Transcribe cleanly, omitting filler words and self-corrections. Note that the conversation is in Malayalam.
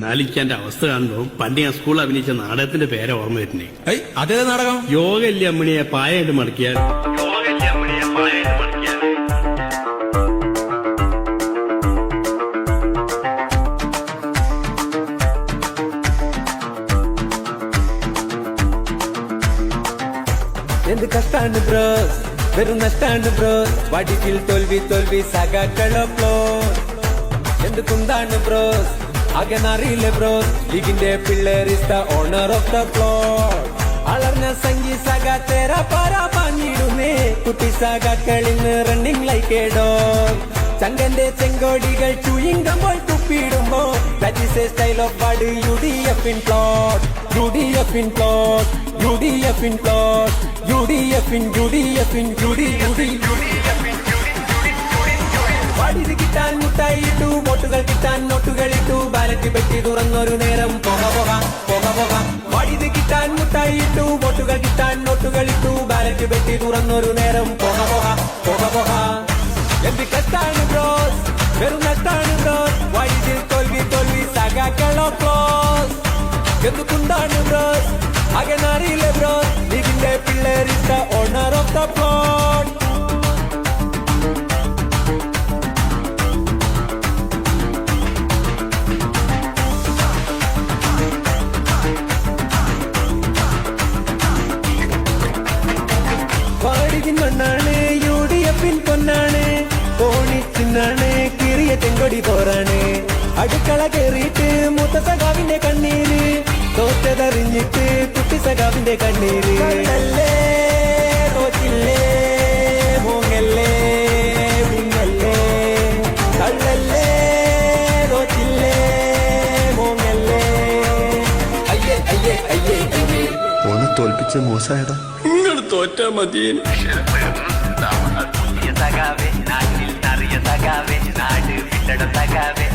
നാലിക്കാന്റെ അവസ്ഥ കാണുമ്പോ പണ്ട് ഞാൻ സ്കൂളിൽ അഭിനയിച്ച നാടകത്തിന്റെ പേരെ ഓർമ്മ വരുന്നേ. അതേ നാടകം? യോഗ ഇല്ലേ അമ്മണിയെ പായായിട്ട് മടക്കിയാൽ. എന്ത് കഷ്ടാണ് ബ്രോസ്, വെറും നഷ്ടാണ് ബ്രോസ്. വടിയിൽ തോൽവി തോൽവി സഖാക്കളോ ഫ്ലോസ്. എന്ത് കുന്താണ് ബ്രോസ്, ആകെ അറിയില്ല ബ്രോസ്. ലീഗിന്റെ പിള്ളേർ is the owner of the floor. അളർന്ന സംഗീ സഖ തേര പാരാ പാഞ്ഞിടുന്നേ. കുട്ടി സഖാക്കളിൽ റണ്ണിങ് ലൈക്ക് എ ഡോഗ്. ചങ്കന്റെ ചെങ്കോടികൾ ചുയിങ്കമ്പോൾ തുപ്പിടുമ്പോ that is a style of ward. UDF in plot, UDF in plot, UDF in plot, UDF in UDF in വാടിത് കിട്ടാൻ മുട്ടായിട്ടു, വോട്ടുകൾ കിട്ടാൻ നോട്ടുകളിട്ടു. ബാലറ്റ് പെട്ടി തുറന്നൊരു നേരം പോക പോക പോക പോക. വാടിത് കിട്ടാൻ മുട്ടായിട്ടു, വോട്ടുകൾ കിട്ടാൻ നോട്ടുകളിട്ടു. ബാലറ്റ് പെട്ടി തുറന്നൊരു നേരം പോക പോക പോക പോക. എന്ത് കഷ്ടാണ് ബ്രോസ്, വെറും നഷ്ടാണ് ബ്രോസ്. വൈദ്യുതി തോൽവി തോൽവി സഖാക്കളോ ക്ലോസ്. എന്ത് കുന്താണ് ബ്രോസ്, ആകെ അറിയില്ല ബ്രോസ്. ലീഗിന്റെ പിള്ളേർ is the owner of the plot. വാടിതിൻ മണ്ണാണ് UDF പൊന്നാണ്. കോണിച്ചിന്നാണ് കിറിയ ചെങ്കൊടി പോറാണ്. അടുക്കള കേറിയിട്ട് മൂത്ത സഖാവിന്റെ കണ്ണീര്. തോറ്റതറിഞ്ഞിട്ട് കുട്ടി സഖാവിന്റെ കണ്ണീര്. കള്ളല്ലേ തോറ്റില്ലേ മോങ്ങല്ലേ മിങ്ങല്ലേ. കള്ളല്ലേ തോറ്റില്ലേ മോങ്ങല്ലേ. അയ്യേ അയ്യേ അയ്യേ അയ്യേ. ഓനെ തോൽപ്പിച്ച മോശമായതാ. നിങ്ങൾ തോറ്റാ മതിയെ. സഖാവേ നാട്ടിൽ നിറയ സഖാവേ, നാട് വില്ലട സഖാവേ.